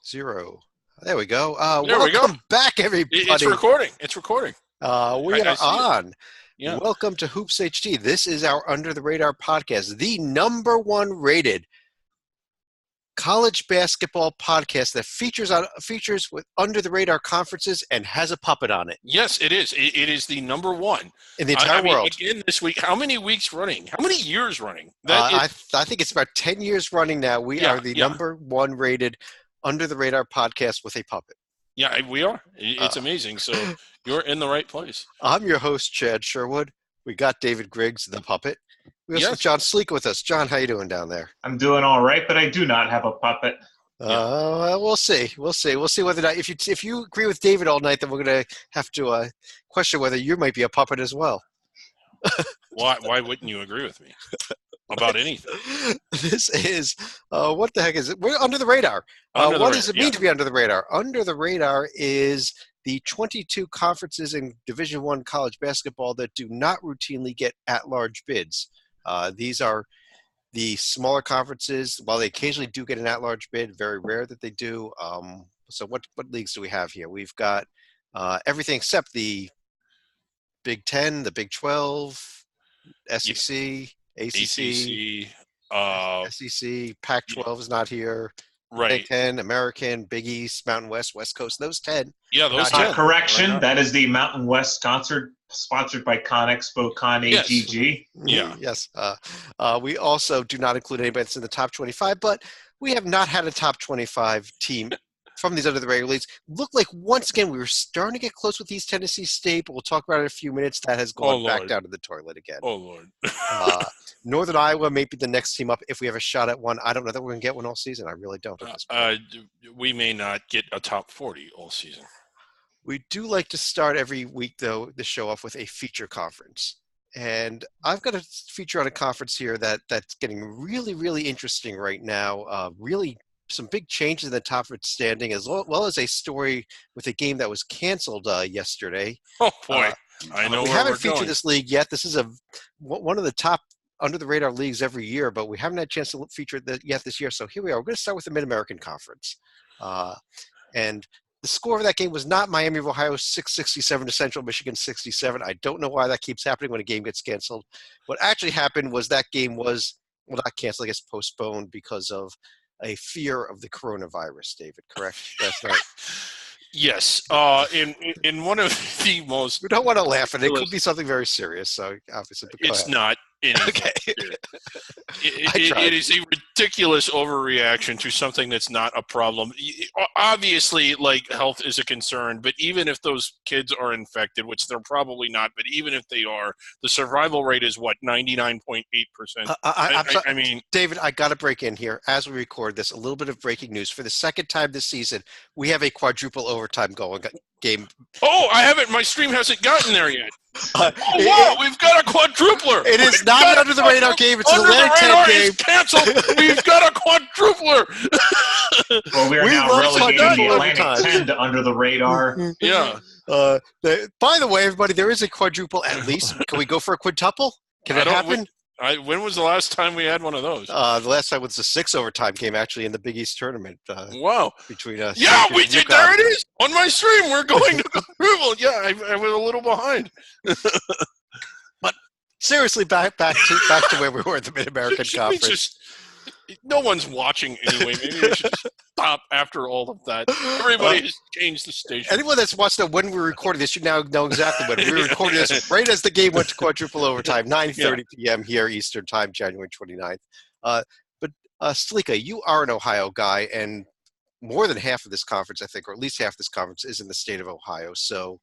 Zero. There we go. There we go. Welcome back, everybody. It's recording. It's recording. We are on. Yeah. Welcome to Hoops HD. This is our Under the Radar podcast, the number one rated college basketball podcast that features with under the radar conferences and has a puppet on it. Yes, it is. It is the number one in the entire world. Again, this week, how many weeks running? How many years running? I think it's about 10 years running now. We are the number one rated under the radar podcast with a puppet. Yeah, we are. It's amazing. So you're in the right place. I'm your host, Chad Sherwood. We got David Griggs, the puppet. We also have John Sleek with us. John, how you doing down there? I'm doing all right, but I do not have a puppet. We'll see. We'll see whether or not, if you agree with David all night, then we're going to have to question whether you might be a puppet as well. Why wouldn't you agree with me about anything? This is what the heck is it? We're under the radar. What does it mean to be under the radar? Under the radar is the 22 conferences in Division I college basketball that do not routinely get at-large bids. These are the smaller conferences. While they occasionally do get an at-large bid, very rare that they do. So what leagues do we have here? We've got everything except the Big 10, the Big 12, SEC, ACC, SEC, Pac-12 is not here. Right. Big 10, American, Big East, Mountain West, West Coast, those 10. Yeah, those 10. Correction, that is the Mountain West concert sponsored by ConExpo, ConAGG. Yeah. Yes. We also do not include anybody that's in the top 25, but we have not had a top 25 team from these under the radar leagues. Look like once again we were starting to get close with East Tennessee State, but we'll talk about it in a few minutes. That has gone back down to the toilet again. Oh, Lord. Northern Iowa may be the next team up if we have a shot at one. I don't know that we're going to get one all season. I really don't at this point. We may not get a top 40 all season. We do like to start every week, though, the show off with a feature conference. And I've got a feature on a conference here that's getting really, really interesting right now. Really some big changes in the top standing, as well as a story with a game that was canceled yesterday. Oh, boy. I know we where haven't we're featured going. this league yet. This is one of the top under-the-radar leagues every year, but we haven't had a chance to feature it yet this year. So here we are. We're going to start with the Mid-American Conference. And the score of that game was not Miami of Ohio 667 to Central Michigan 67. I don't know why that keeps happening when a game gets canceled. What actually happened was that game was, well, not canceled, I guess postponed because of a fear of the coronavirus, David, correct? That's right. Yes. In one of the most... We don't want to laugh at it. It could be something very serious, so obviously. It's not anything. Okay. It is a ridiculous overreaction to something that's not a problem. Obviously, like, health is a concern, but even if those kids are infected, which they're probably not, but even if they are, the survival rate is, what, 99.8%? I mean... David, I got to break in here. As we record this, a little bit of breaking news. For the second time this season, we have a quadruple overtime game. Oh, I haven't. My stream hasn't gotten there yet. Wow, we've got a quadrupler. It is not an under-the-radar game. It's an Atlantic 10 game. Canceled. We've got a quadrupler. Well, we are now relegating the Atlantic 10 to under the radar. Yeah. By the way, everybody, there is a quadruple at least. Can we go for a quintuple? Can it happen? When was the last time we had one of those? The last time was the 6 overtime game, actually, in the Big East tournament. Wow. Between us. Yeah, we did. There it is. On my stream, we're going to quadruple. Yeah, I was a little behind. But seriously, back to where we were at the Mid-American Conference. No one's watching anyway. Maybe we should stop after all of that. Everybody has changed the station. Anyone that's watched it when we recorded this should now know exactly when. We were recording this right as the game went to quadruple overtime, 9:30 p.m. here Eastern Time, January 29th. But Sleeka, you are an Ohio guy, and more than half of this conference, I think, or at least half of this conference is in the state of Ohio. So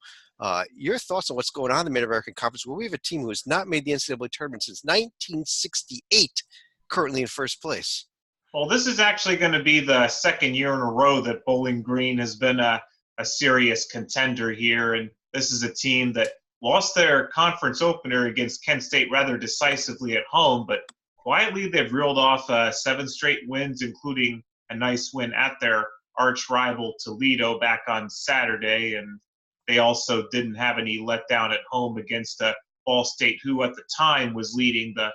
your thoughts on what's going on in the Mid-American Conference, where we have a team who has not made the NCAA tournament since 1968, currently in first place. Well, this is actually going to be the second year in a row that Bowling Green has been a serious contender here. And this is a team that lost their conference opener against Kent State rather decisively at home, but quietly they've reeled off 7 straight wins, including a nice win at their arch rival Toledo back on Saturday. And they also didn't have any letdown at home against Ball State, who at the time was leading the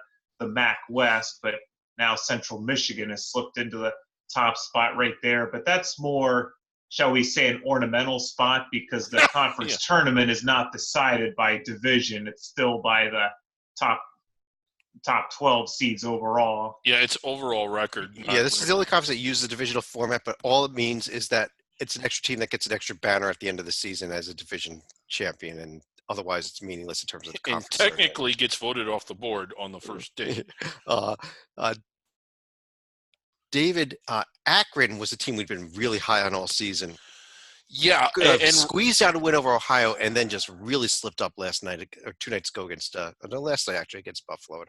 MAC West, but now Central Michigan has slipped into the top spot right there. But that's more, shall we say, an ornamental spot because the conference tournament is not decided by division. It's still by the top 12 seeds overall. Yeah, it's overall record. Yeah, this is the only conference that uses the divisional format, but all it means is that it's an extra team that gets an extra banner at the end of the season as a division champion, and otherwise it's meaningless in terms of the conference. And technically gets voted off the board on the first day. David, Akron was a team we've been really high on all season. Yeah, and squeezed out a win over Ohio, and then just really slipped up last night or 2 nights ago against last night actually against Buffalo.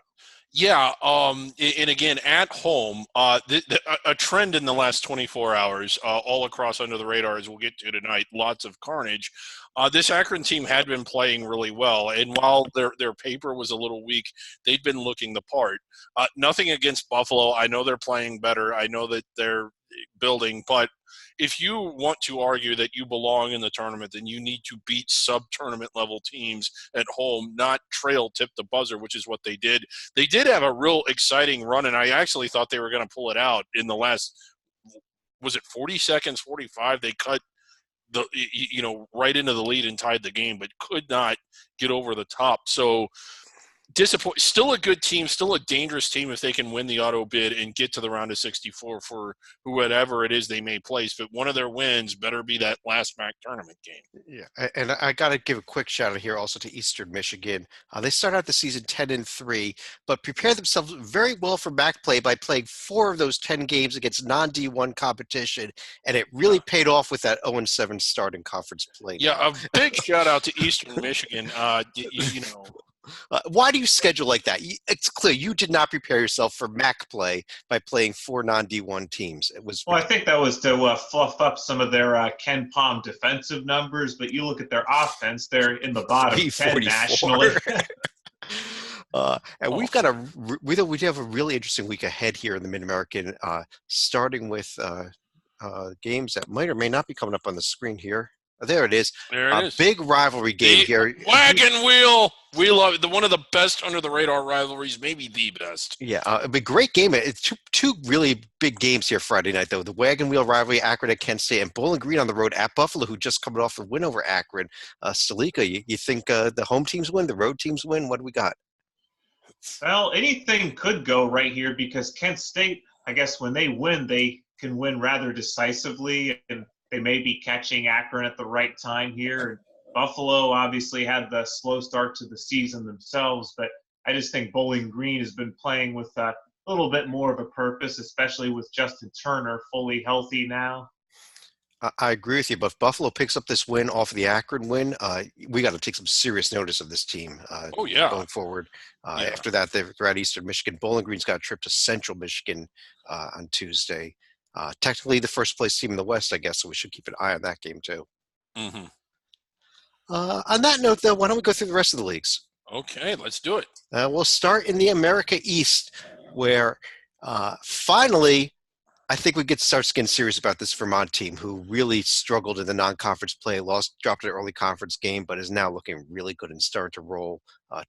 Yeah, and again at home, a trend in the last 24 hours, all across under the radar, as we'll get to tonight. Lots of carnage. This Akron team had been playing really well, and while their paper was a little weak, they'd been looking the part. Nothing against Buffalo. I know they're playing better. I know that they're building, but if you want to argue that you belong in the tournament, then you need to beat sub-tournament level teams at home, not trail tip the buzzer, which is what they did. They did have a real exciting run, and I actually thought they were going to pull it out in the last, was it 40 seconds, 45? They cut right into the lead and tied the game, but could not get over the top. So disappointing. Still a good team, still a dangerous team if they can win the auto bid and get to the round of 64 for whatever it is they may place. But one of their wins better be that last MAC tournament game. Yeah, and I got to give a quick shout out here also to Eastern Michigan. They started out the season 10-3, but prepared themselves very well for MAC play by playing 4 of those 10 games against non-D1 competition, and it really paid off with that 0-7 start in conference play. Yeah, a big shout out to Eastern Michigan. Why do you schedule like that? It's clear you did not prepare yourself for MAC play by playing 4 non-D1 teams. I think that was to fluff up some of their Ken Palm defensive numbers, but you look at their offense, they're in the bottom 10 nationally. And we do have a really interesting week ahead here in the Mid-American, starting with games that might or may not be coming up on the screen here. There it is. There it is. Big rivalry game here. Wagon wheel. We love it. One of the best under the radar rivalries, maybe the best. Yeah, a great game. It's two really big games here Friday night, though. The wagon wheel rivalry, Akron at Kent State, and Bowling Green on the road at Buffalo, who just coming off the win over Akron. Stalika, you think the home teams win, the road teams win? What do we got? Well, anything could go right here because Kent State, I guess when they win, they can win rather decisively, and they may be catching Akron at the right time here. Buffalo obviously had the slow start to the season themselves, but I just think Bowling Green has been playing with a little bit more of a purpose, especially with Justin Turner fully healthy now. I agree with you, but if Buffalo picks up this win off of the Akron win, we got to take some serious notice of this team going forward. After that, they're at Eastern Michigan. Bowling Green's got a trip to Central Michigan on Tuesday. Technically the first place team in the West, I guess, so we should keep an eye on that game too. Mm-hmm. On that note, though, why don't we go through the rest of the leagues? Okay, let's do it. We'll start in the America East, where finally I think we get to start getting serious about this Vermont team, who really struggled in the non-conference play, dropped an early conference game, but is now looking really good and starting to roll.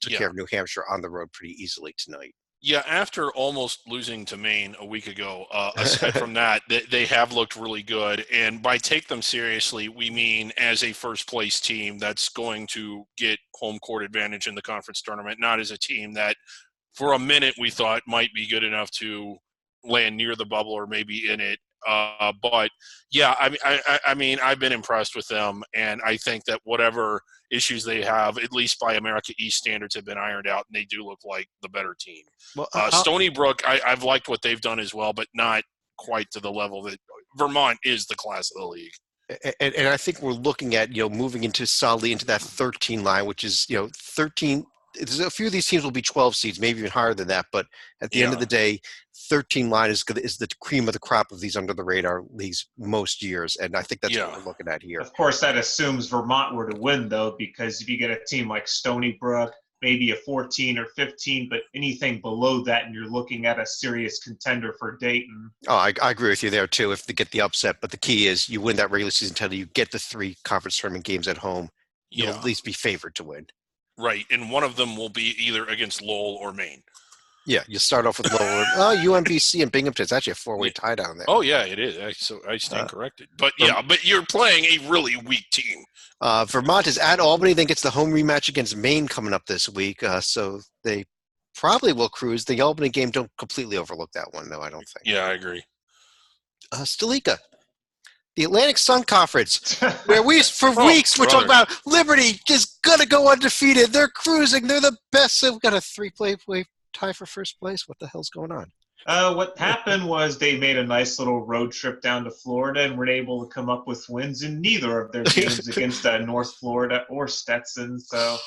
Took care of New Hampshire on the road pretty easily tonight. Yeah, after almost losing to Maine a week ago, aside from that, they have looked really good. And by take them seriously, we mean as a first-place team that's going to get home court advantage in the conference tournament, not as a team that for a minute we thought might be good enough to land near the bubble or maybe in it. But, yeah, I mean, I've been impressed with them, and I think that whatever issues they have, at least by America East standards, have been ironed out, and they do look like the better team. Well, Stony Brook, I've liked what they've done as well, but not quite to the level that Vermont is the class of the league. And I think we're looking at, moving into solidly into that 13 line, which is, 13 – there's a few of these teams will be 12 seeds, maybe even higher than that. But at the end of the day, 13 line is the cream of the crop of these under the radar leagues most years. And I think that's what we're looking at here. Of course, that assumes Vermont were to win, though, because if you get a team like Stony Brook, maybe a 14 or 15, but anything below that, and you're looking at a serious contender for Dayton. Oh, I agree with you there, too, if they get the upset. But the key is you win that regular season title, you get the 3 conference tournament games at home. You'll at least be favored to win. Right, and one of them will be either against Lowell or Maine. Yeah, you start off with lower. UMBC and Binghamton. It's actually a four-way tie down there. Oh yeah, it is. So I stand corrected. But but you're playing a really weak team. Vermont is at Albany, then gets the home rematch against Maine coming up this week. So they probably will cruise. The Albany game, don't completely overlook that one, though, I don't think. Yeah, I agree. Stalika, the Atlantic Sun Conference, where weeks we're talking about Liberty is going to go undefeated. They're cruising. They're the best. They've got a 3-play tie for first place. What the hell's going on? What happened was they made a nice little road trip down to Florida and were able to come up with wins in neither of their games against North Florida or Stetson. So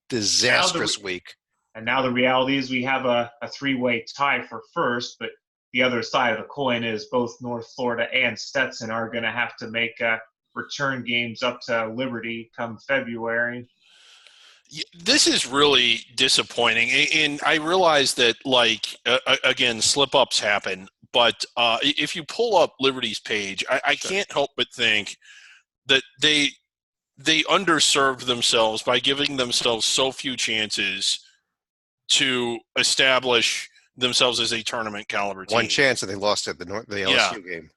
disastrous week. And now the reality is we have a 3-way tie for first, but the other side of the coin is both North Florida and Stetson are going to have to make return games up to Liberty come February. This is really disappointing, and I realize that, again, slip-ups happen, but if you pull up Liberty's page, I can't help but think that they underserved themselves by giving themselves so few chances to establish themselves as a tournament caliber team. One chance, and they lost at the LSU game.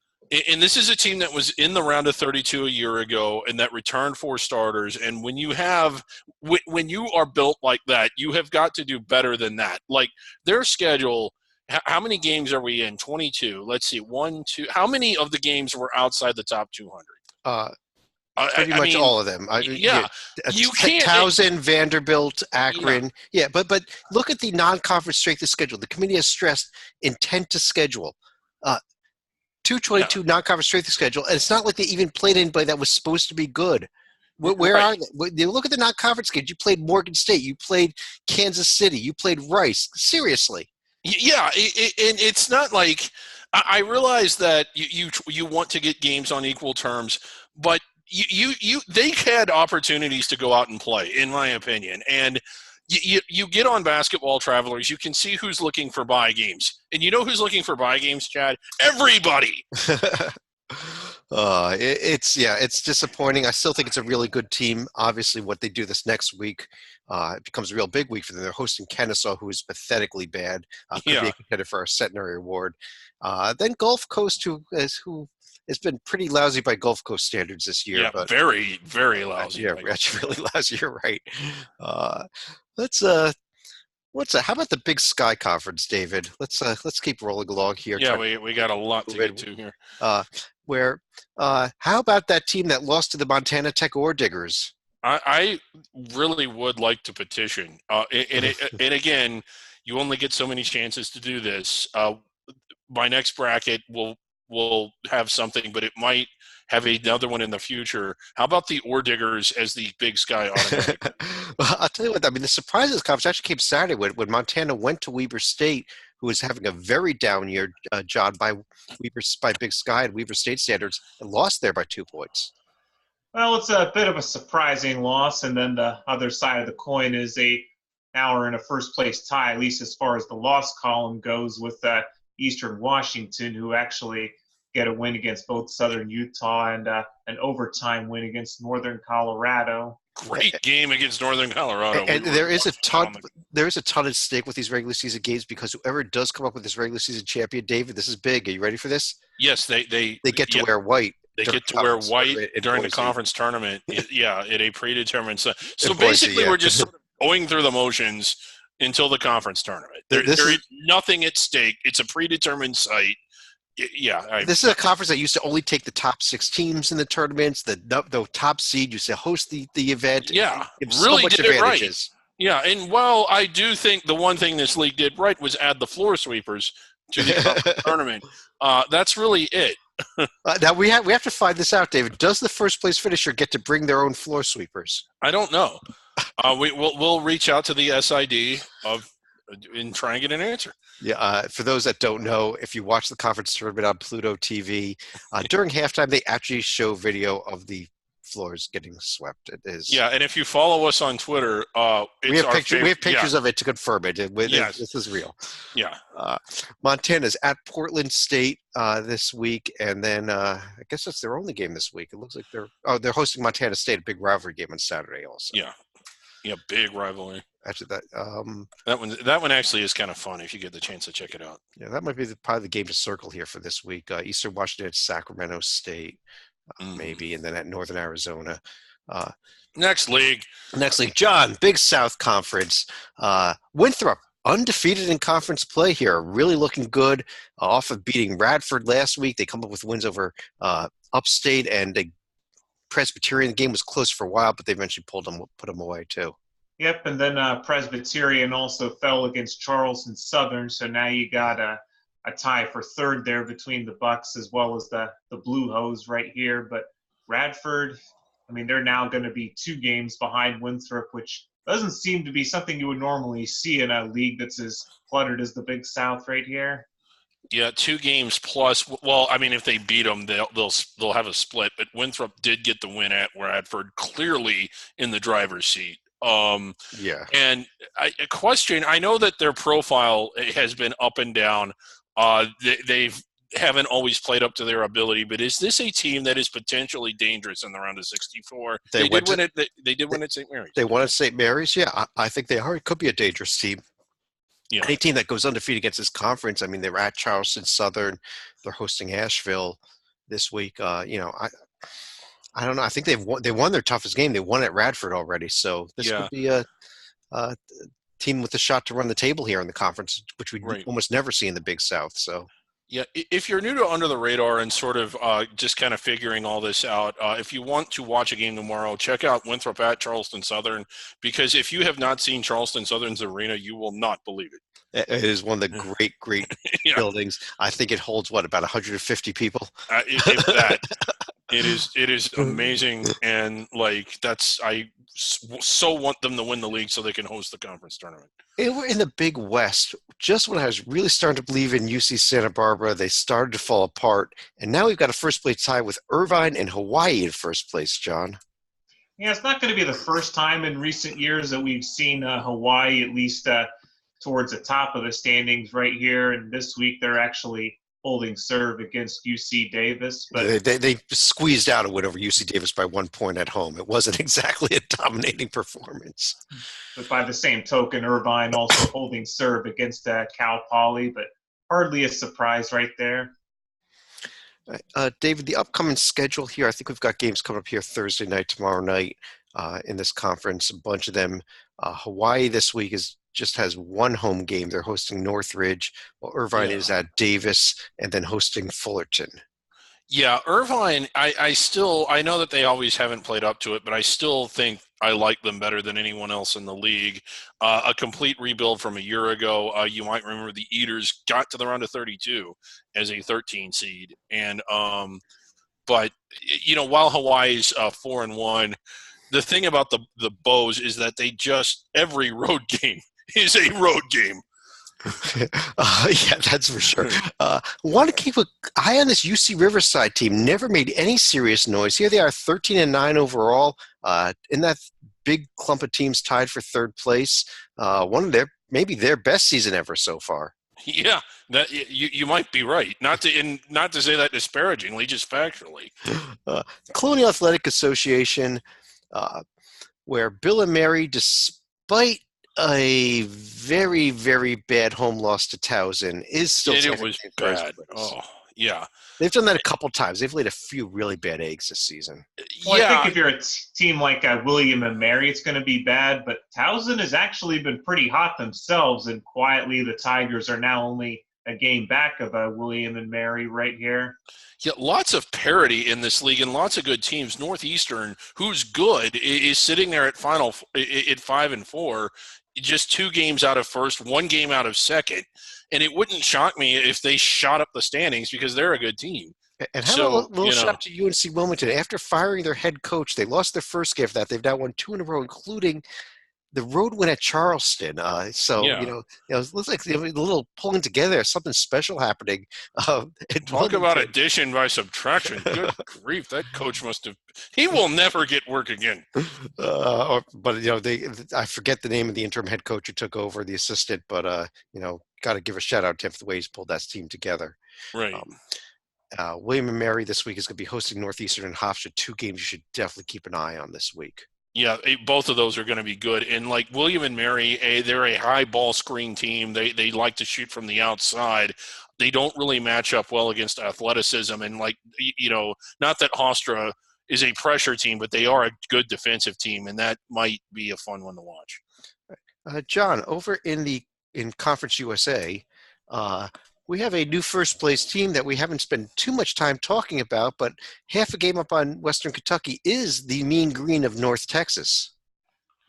And this is a team that was in the round of 32 a year ago and that returned 4 starters. And when you are built like that, you have got to do better than that. Like their schedule, how many games are we in? 22. Let's see. 1, 2. How many of the games were outside the top 200? Pretty much all of them. You can't. Towson, Vanderbilt, Akron. Yeah, but look at the non-conference strength of schedule. The committee has stressed intent to schedule. 222 non-conference strength of schedule, and it's not like they even played anybody that was supposed to be good. Where are they? You look at the non-conference schedule. You played Morgan State. You played Kansas City. You played Rice. Seriously. Yeah, and it's not like I realize that you want to get games on equal terms, but they had opportunities to go out and play, in my opinion, and. You get on Basketball Travelers, you can see who's looking for bye games. And you know who's looking for bye games, Chad? Everybody! It's disappointing. I still think it's a really good team. Obviously, what they do this next week, it becomes a real big week for them. They're hosting Kennesaw, who is pathetically bad. Could be a contender for a Centenary Award. Then Gulf Coast, who has been pretty lousy by Gulf Coast standards this year. Yeah, but very, very lousy. Yeah, actually really lousy. You're right. How about the Big Sky Conference, David? Let's keep rolling along here. Yeah, we got a lot to get to here. How about that team that lost to the Montana Tech Ore Diggers? I really would like to petition. And again, you only get so many chances to do this. My next bracket will have something, but it might have another one in the future. How about the Ore Diggers as the Big Sky automatic? Well, I'll tell you what, I mean, the surprise of this conference actually came Saturday when Montana went to Weber State, who was having a very down year, John, by Big Sky and Weber State standards, and lost there by 2 points. Well, it's a bit of a surprising loss, and then the other side of the coin is now we're in a first-place tie, at least as far as the loss column goes, with Eastern Washington, who actually get a win against both Southern Utah and an overtime win against Northern Colorado. Great game against Northern Colorado. And there is a ton at stake with these regular season games because whoever does come up with this regular season champion, David, this is big. Are you ready for this? Yes, they get to wear white. They get to wear white during the conference tournament. At a predetermined. So basically, we're just sort of going through the motions until the conference tournament. There is nothing at stake. It's a predetermined site. This is a conference that used to only take the top 6 teams in the tournaments. The top seed used to host the event. Yeah, really did it right. Yeah, and while I do think the one thing this league did right was add the floor sweepers to the tournament, that's really it. Now we have to find this out, David. Does the first place finisher get to bring their own floor sweepers? I don't know. We'll reach out to the SID and try and get an answer. Yeah, for those that don't know, if you watch the conference tournament on Pluto TV, during halftime they actually show video of the floors getting swept. It is. Yeah, and if you follow us on Twitter, we have pictures of it to confirm it. Yes. This is real. Yeah. Montana's at Portland State this week, and then I guess that's their only game this week. It looks like they're hosting Montana State, a big rivalry game on Saturday also. Yeah. Yeah, big rivalry. Actually, that one actually is kind of fun if you get the chance to check it out. Yeah, that might be probably the game to circle here for this week. Eastern Washington at Sacramento State, maybe, and then at Northern Arizona. Next league, John, Big South Conference. Winthrop, undefeated in conference play here, really looking good. Off of beating Radford last week, they come up with wins over Upstate and Presbyterian. The game was close for a while, but they eventually put them away too. Yep, and then Presbyterian also fell against Charleston Southern, so now you got a tie for third there between the Bucks as well as the Blue Hose right here. But Radford, I mean, they're now going to be 2 games behind Winthrop, which doesn't seem to be something you would normally see in a league that's as cluttered as the Big South right here. Yeah, 2 games plus. Well, I mean, if they beat them, they'll have a split. But Winthrop did get the win at Radford, clearly in the driver's seat. Yeah. And a question, I know that their profile has been up and down. They haven't always played up to their ability, but is this a team that is potentially dangerous in the round of 64? They did win at St. Mary's. They won at St. Mary's, yeah. I think they are. It could be a dangerous team. Yeah. Any team that goes undefeated against this conference, I mean, they're at Charleston Southern. They're hosting Asheville this week. I don't know. I think they won their toughest game. They won at Radford already. So this could be a team with a shot to run the table here in the conference, which we almost never see in the Big South. So. Yeah, if you're new to Under the Radar and sort of just kind of figuring all this out, if you want to watch a game tomorrow, check out Winthrop at Charleston Southern, because if you have not seen Charleston Southern's arena, you will not believe it. It is one of the great buildings. I think it holds, about 150 people? If that. It is amazing, and I so want them to win the league so they can host the conference tournament. We're in the Big West. Just when I was really starting to believe in UC Santa Barbara, they started to fall apart, and now we've got a first-place tie with Irvine and Hawaii in first place, John. Yeah, it's not going to be the first time in recent years that we've seen Hawaii at least towards the top of the standings right here, and this week they're actually holding serve against UC Davis. But they squeezed out a win over UC Davis by 1 point at home. It wasn't exactly a dominating performance. But by the same token, Irvine also holding serve against Cal Poly, but hardly a surprise right there. David, the upcoming schedule here, I think we've got games coming up here Thursday night, tomorrow night in this conference, a bunch of them. Hawaii this week just has 1 home game. They're hosting Northridge, while Irvine is at Davis and then hosting Fullerton. Yeah, Irvine, I know that they always haven't played up to it, but I still think I like them better than anyone else in the league. A complete rebuild from a year ago. You might remember the Eaters got to the round of 32 as a 13 seed. And but while Hawaii's 4-1, the thing about the Bows is that they every road game is a road game. Yeah, that's for sure. Want to keep an eye on this UC Riverside team. Never made any serious noise. Here they are, 13-9 overall. In that big clump of teams tied for third place. One of maybe their best season ever so far. Yeah, that you might be right. Not to say that disparagingly, just factually. Colonial Athletic Association, where Bill and Mary, despite a very, very bad home loss to Towson, is still it was bad. Oh, yeah. They've done that a couple times. They've laid a few really bad eggs this season. Well, I think if you're a team like William and Mary, it's going to be bad. But Towson has actually been pretty hot themselves, and quietly the Tigers are now only a game back of William and Mary right here. Yeah, lots of parity in this league and lots of good teams. Northeastern, who's good, is sitting there at 5-4, just 2 games out of first, 1 game out of second. And it wouldn't shock me if they shot up the standings because they're a good team. And how a little shout to UNC Wilmington. After firing their head coach, they lost their first game of that. They've now won 2 in a row, including the road win at Charleston. It looks like a little pulling together, something special happening. Talk about addition by subtraction. Good grief, that coach he will never get work again. I forget the name of the interim head coach who took over, the assistant, but got to give a shout out to him for the way he's pulled that team together. Right. William and Mary this week is going to be hofsting Northeastern and Hofstra, 2 games you should definitely keep an eye on this week. Yeah, both of those are going to be good. And like William and Mary, they're a high ball screen team. They like to shoot from the outside. They don't really match up well against athleticism. And not that Hofstra is a pressure team, but they are a good defensive team, and that might be a fun one to watch. John, over in Conference USA, we have a new first place team that we haven't spent too much time talking about, but half a game up on Western Kentucky is the Mean Green of North Texas.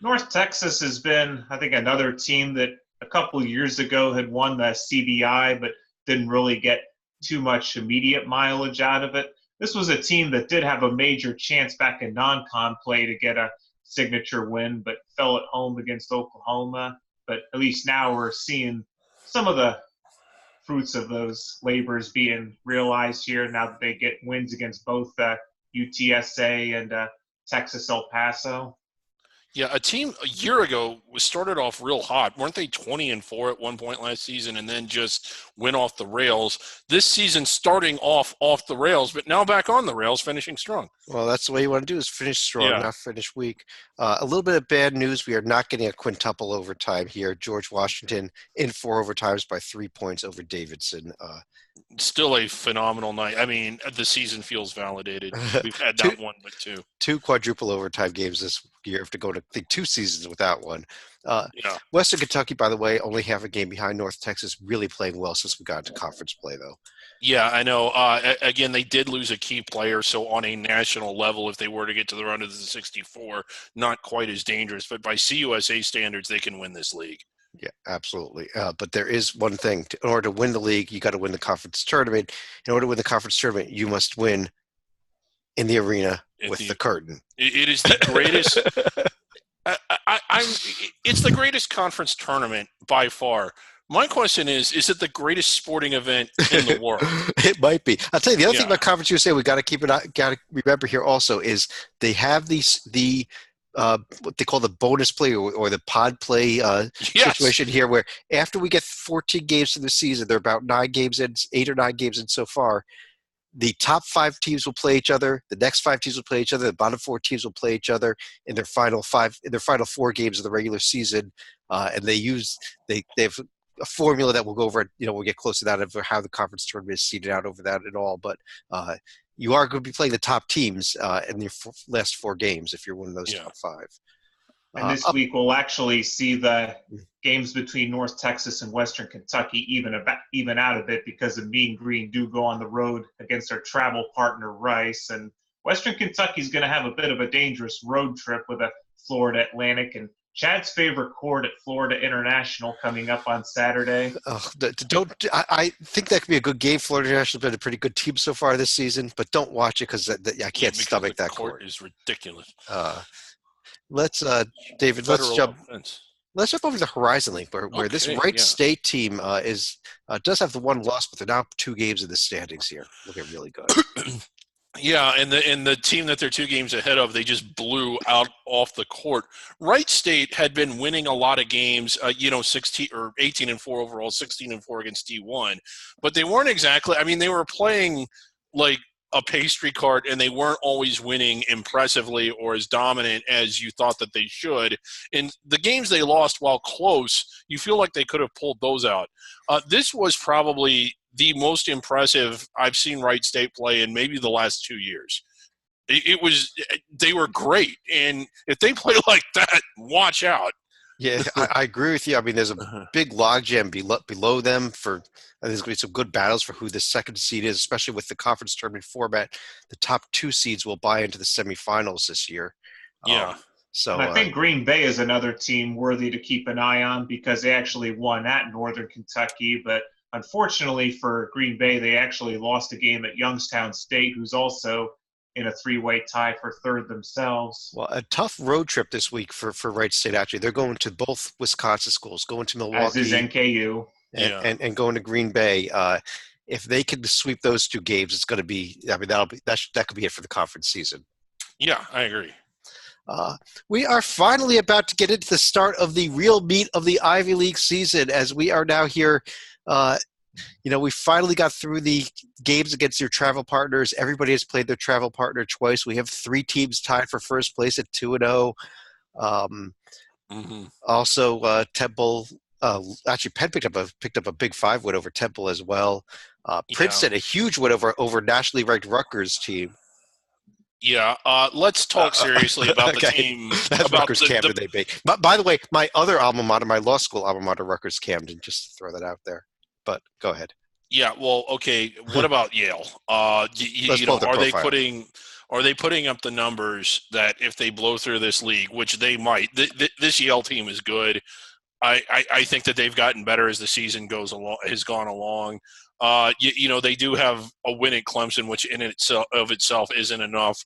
North Texas has been, I think, another team that a couple of years ago had won the CBI, but didn't really get too much immediate mileage out of it. This was a team that did have a major chance back in non-con play to get a signature win, but fell at home against Oklahoma. But at least now we're seeing some of the fruits of those labors being realized here now that they get wins against both UTSA and Texas El Paso. Yeah, a team a year ago started off real hot. Weren't they 20-4 at one point last season and then just went off the rails? This season starting off the rails, but now back on the rails, finishing strong. Well, that's the way you want to do is finish strong, not finish weak. A little bit of bad news. We are not getting a quintuple overtime here. George Washington in 4 overtimes by 3 points over Davidson. Still a phenomenal night. I mean, the season feels validated. We've had not one, but two. 2 quadruple overtime games this year after going to, I think, 2 seasons without one. Western Kentucky, by the way, only half a game behind North Texas, really playing well since we got into conference play, though. Yeah, I know. Again, they did lose a key player, so on a national level, if they were to get to the round of the 64, not quite as dangerous. But by CUSA standards, they can win this league. Yeah, absolutely. But there is one thing. In order to win the league, you got to win the conference tournament. In order to win the conference tournament, you must win in the arena with the curtain. It is the greatest. It's the greatest conference tournament by far. My question is it the greatest sporting event in the world? It might be. I'll tell you, the other thing about Conference USA we got to remember here also is they have what they call the bonus play or the pod play situation here, where after we get 14 games for the season, they're about 9 games in, 8 or 9 games in so far. The top 5 teams will play each other. The next 5 teams will play each other. The bottom 4 teams will play each other in their final 4 games of the regular season. And they have a formula that we'll go over. We'll get close to that of how the conference tournament is seeded out over that and all. But you are going to be playing the top teams in your last 4 games if you're one of those top 5. And this week we'll actually see the games between North Texas and Western Kentucky even out a bit because the Mean Green do go on the road against their travel partner Rice. And Western Kentucky's going to have a bit of a dangerous road trip with a Florida Atlantic and Chad's favorite court at Florida International coming up on Saturday. I think that could be a good game. Florida International has been a pretty good team so far this season, but don't watch it because I can't stomach that court. Is ridiculous. David, let's jump over to the Horizon League where this Wright State team does have the one loss, but they're now 2 games in the standings here. Looking really good. Yeah, and the team that they're 2 games ahead of, they just blew out off the court. Wright State had been winning a lot of games, 16 or 18-4 overall, 16-4 against D1, but they weren't exactly. I mean, they were playing like a pastry cart, and they weren't always winning impressively or as dominant as you thought that they should. In the games they lost, while close, you feel like they could have pulled those out. This was probably the most impressive I've seen Wright State play in maybe the last 2 years. They were great. And if they play like that, watch out. Yeah, I agree with you. I mean, there's a big logjam below them I think there's going to be some good battles for who the second seed is, especially with the conference tournament format. The top 2 seeds will buy into the semifinals this year. Yeah. So I think Green Bay is another team worthy to keep an eye on because they actually won at Northern Kentucky, but unfortunately for Green Bay, they actually lost a game at Youngstown State, who's also in a 3-way tie for 3rd themselves. Well, a tough road trip this week for Wright State, actually. They're going to both Wisconsin schools, going to Milwaukee. As is NKU. And going to Green Bay. If they can sweep those 2 games, it's going to be – I mean, that could be it for the conference season. Yeah, I agree. We are finally about to get into the start of the real meat of the Ivy League season as we are now here we finally got through the games against your travel partners. Everybody has played their travel partner twice. We have 3 teams tied for first place at 2-0. Also, Temple. Actually, Penn picked up a Big 5 win over Temple as well. Princeton, a huge win over nationally ranked Rutgers team. Yeah, let's talk seriously about the team. That's about Rutgers Camden they beat. But by the way, my other alma mater, my law school alma mater, Rutgers Camden, just to throw that out there. But go ahead. Yeah, well, okay. What about Yale? Are they putting up the numbers that if they blow through this league, which they might? This Yale team is good. I think that they've gotten better as the season has gone along. They do have a win at Clemson, which in itself isn't enough.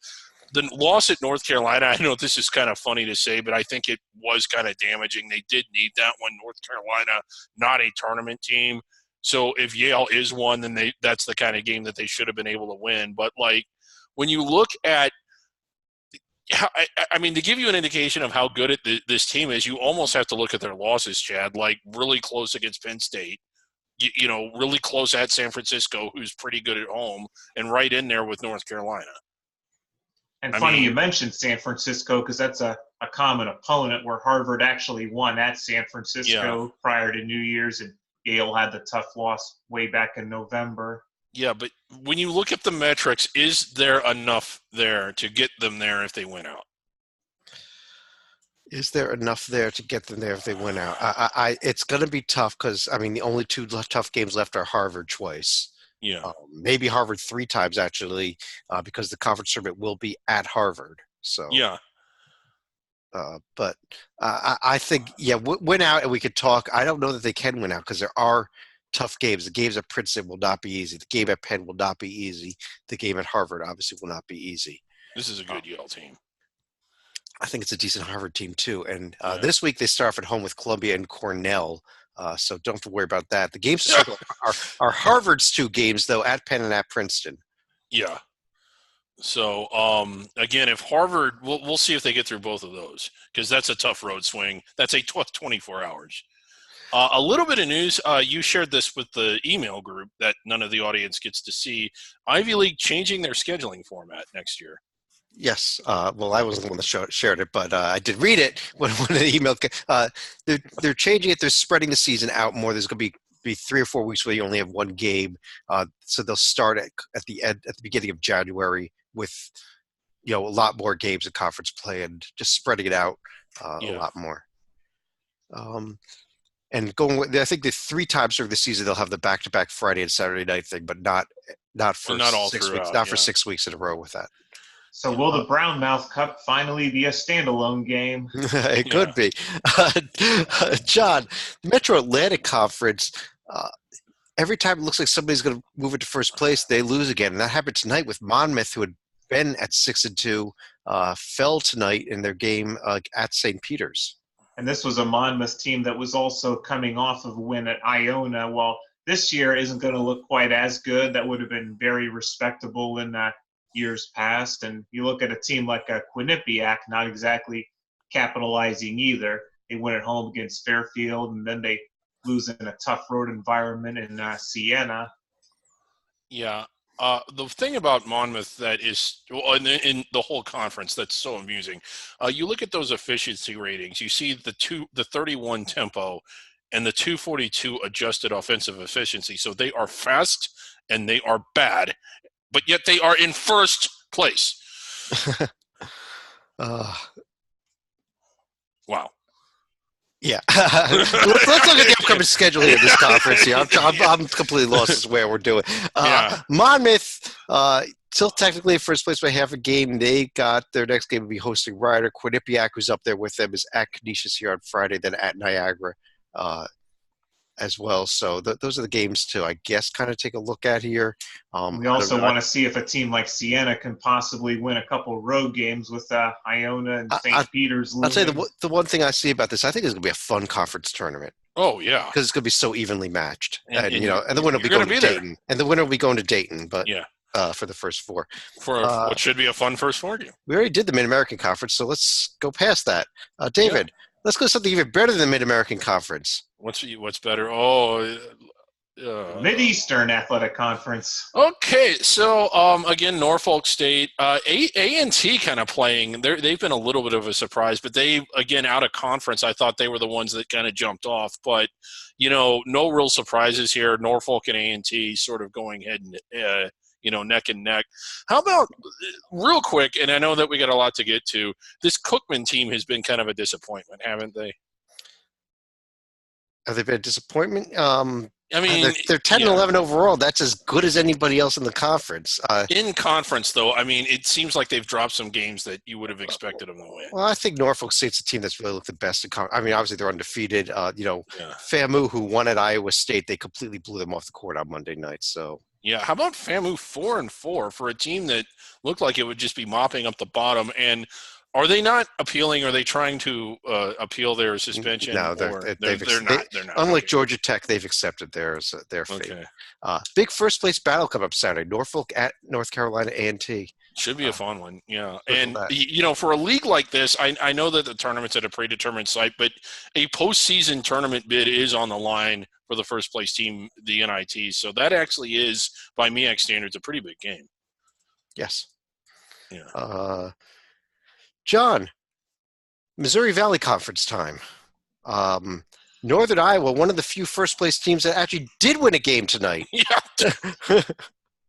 The loss at North Carolina, I know this is kind of funny to say, but I think it was kind of damaging. They did need that one. North Carolina, not a tournament team. So if Yale is one, then that's the kind of game that they should have been able to win. But, when you look at to give you an indication of how good this team is, you almost have to look at their losses, Chad, really close against Penn State, really close at San Francisco, who's pretty good at home, and right in there with North Carolina. And you mentioned San Francisco because that's a common opponent where Harvard actually won at San Francisco prior to New Year's, and Yale had the tough loss way back in November. Yeah, but when you look at the metrics, is there enough there to get them there if they win out? Is there enough there to get them there if they win out? It's going to be tough because, the only 2 tough games left are Harvard twice. Yeah. Maybe Harvard 3 times, actually, because the conference tournament will be at Harvard. So yeah. But I think, win out and we could talk. I don't know that they can win out because there are tough games. The games at Princeton will not be easy. The game at Penn will not be easy. The game at Harvard obviously will not be easy. This is a good Yale team. I think it's a decent Harvard team too. And this week they start off at home with Columbia and Cornell. So don't have to worry about that. The games are Harvard's 2 games, though, at Penn and at Princeton. Yeah. So, again, if Harvard – we'll see if they get through both of those because that's a tough road swing. That's a 24 hours. A little bit of news. You shared this with the email group that none of the audience gets to see. Ivy League changing their scheduling format next year. Yes. Well, I wasn't the one that shared it, but I did read it when the email. They're changing it. They're spreading the season out more. There's going to be 3 or 4 weeks where you only have 1 game. So they'll start at the beginning of January with a lot more games in conference play and just spreading it out a lot more. And I think the 3 times during the season they'll have the back-to-back Friday and Saturday night thing, but not for all 6 weeks. Not for 6 weeks in a row with that. So will the Brownmouth Cup finally be a standalone game? It could be. John, the Metro Atlantic Conference, every time it looks like somebody's going to move into first place, they lose again. And that happened tonight with Monmouth, who had been at 6-2, fell tonight in their game at St. Peter's. And this was a Monmouth team that was also coming off of a win at Iona. Well, this year isn't going to look quite as good. That would have been very respectable in years past. And you look at a team like Quinnipiac, not exactly capitalizing either. They win at home against Fairfield, and then they lose in a tough road environment in Siena. Yeah. The thing about Monmouth that is in the whole conference that's so amusing, you look at those efficiency ratings, you see the 31 tempo and the 242 adjusted offensive efficiency. So they are fast and they are bad, but yet they are in first place. Wow. Yeah. let's look at the upcoming schedule here in this conference here. I'm completely lost as to where we're doing. Monmouth, still technically first place by half a game. They got their next game will be hosting Rider. Quinnipiac, who's up there with them, is at Canisius here on Friday, then at Niagara as well. So those are the games to, I guess, kind of take a look at here. We also want to see if a team like Siena can possibly win a couple road games with Iona and St. Peter's. I'll tell you the one thing I see about this, I think it's going to be a fun conference tournament. Oh yeah, because it's going to be so evenly matched, and the winner will be going to Dayton, and the winner will be going to Dayton. But for the first 4, for what should be a fun first 4 game. We already did the Mid-American Conference, so let's go past that. David, let's go to something even better than the Mid-American Conference. What's better? Oh, Mid-Eastern Athletic Conference. Okay, so again, Norfolk State, A&T kind of playing. They've been a little bit of a surprise, but they, again, out of conference, I thought they were the ones that kind of jumped off. But, no real surprises here. Norfolk and A&T sort of going head and neck and neck. How about, real quick, and I know that we got a lot to get to, this Cookman team has been kind of a disappointment, haven't they? Have they been a disappointment? I mean, they're 10 and 11 overall. That's as good as anybody else in the conference. In conference, though, I mean, it seems like they've dropped some games that you would have expected them to win. Well, I think Norfolk State's a team that's really looked the best. I mean, obviously they're undefeated. FAMU, who won at Iowa State, they completely blew them off the court on Monday night. So yeah, how about FAMU 4-4 for a team that looked like it would just be mopping up the bottom? And are they not appealing? Are they trying to appeal their suspension? No, they're not. Unlike Georgia Tech, they've accepted their fate. Okay. Big first place battle come up Saturday. Norfolk at North Carolina A&T. Should be a fun one, yeah. And for a league like this, I know that the tournament's at a predetermined site, but a postseason tournament bid is on the line for the first place team, the NIT. So that actually is, by MEAC standards, a pretty big game. Yes. Yeah. John, Missouri Valley Conference time. Northern Iowa, one of the few first-place teams that actually did win a game tonight. Yeah.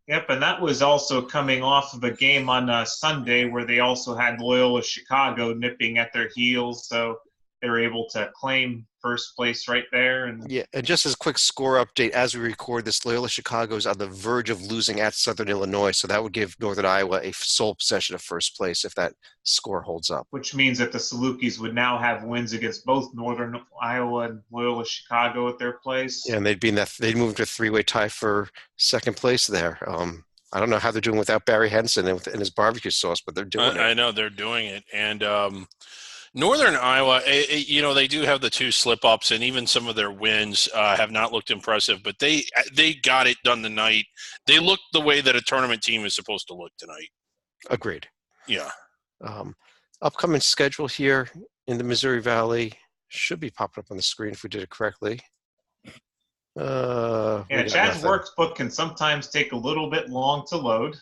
Yep, and that was also coming off of a game on Sunday where they also had Loyola Chicago nipping at their heels, so they were able to claim first place right there. And just as a quick score update, as we record this, Loyola Chicago is on the verge of losing at Southern Illinois, so that would give Northern Iowa a sole possession of first place if that score holds up. Which means that the Salukis would now have wins against both Northern Iowa and Loyola Chicago at their place. Yeah, and they'd move to a three-way tie for second place there. I don't know how they're doing without Barry Henson and his barbecue sauce, but they're doing it. I know they're doing it, and Northern Iowa, they do have the two slip-ups, and even some of their wins have not looked impressive, but they got it done tonight. They looked the way that a tournament team is supposed to look tonight. Agreed. Yeah. Upcoming schedule here in the Missouri Valley should be popping up on the screen if we did it correctly. Chad's workbook can sometimes take a little bit long to load.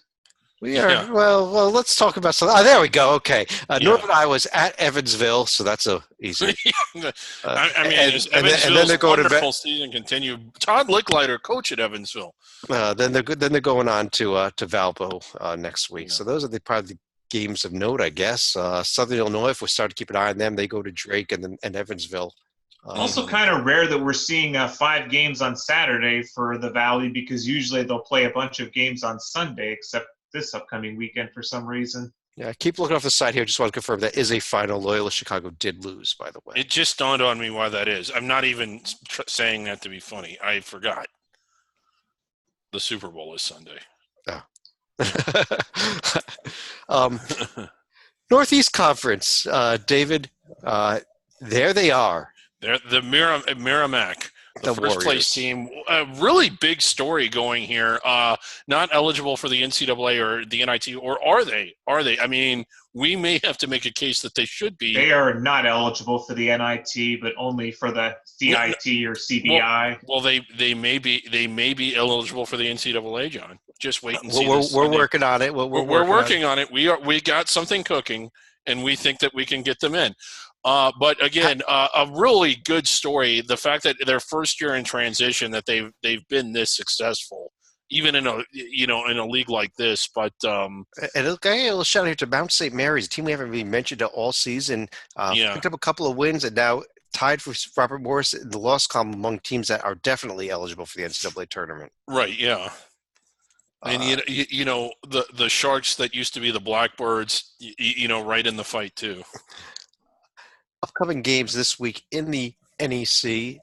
Well, let's talk about something. There we go. Okay. Northern Iowa's at Evansville, so that's easy. Evansville's they're going wonderful season continue. Todd Licklider, coach at Evansville. Then they're going on to Valpo next week. Yeah. So those are probably the games of note, I guess. Southern Illinois, if we start to keep an eye on them, they go to Drake and Evansville. Also kind of rare that we're seeing 5 games on Saturday for the Valley, because usually they'll play a bunch of games on Sunday, except this upcoming weekend for some reason. Yeah, keep looking off the side here. Just want to confirm that is a final. Loyola Chicago did lose, by the way. It just dawned on me why that is. I'm not even saying that to be funny. I forgot. The Super Bowl is Sunday. Oh. Northeast Conference, David, there they are. They're the Merrimack. The first place team, a really big story going here. Not eligible for the NCAA or the NIT, or are they? I mean, we may have to make a case that they should be. They are not eligible for the NIT, but only for the CIT or CBI. Well, they may be eligible for the NCAA, John. Just wait and see. We're working on it. We're working on it. We got something cooking, and we think that we can get them in. But again, a really good story. The fact that their first year in transition, that they've been this successful, even in a league like this. But and a little shout out here to Mount St. Mary's, a team we haven't really mentioned all season. Picked up a couple of wins and now tied for Robert Morris in the loss column among teams that are definitely eligible for the NCAA tournament. Right. Yeah. And the Sharks that used to be the Blackbirds, right in the fight too. Upcoming games this week in the NEC,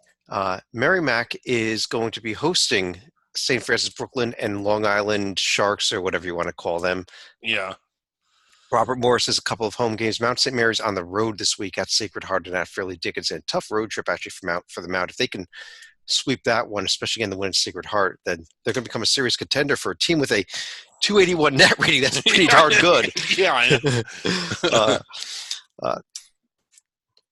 Merrimack is going to be hosting St. Francis Brooklyn and Long Island Sharks, or whatever you want to call them. Yeah. Robert Morris has a couple of home games. Mount St. Mary's on the road this week at Sacred Heart and at Fairleigh Dickinson. Tough road trip actually for the Mount. If they can sweep that one, especially in the win at Sacred Heart, then they're going to become a serious contender for a team with a 281 net rating. That's pretty darn good. Yeah.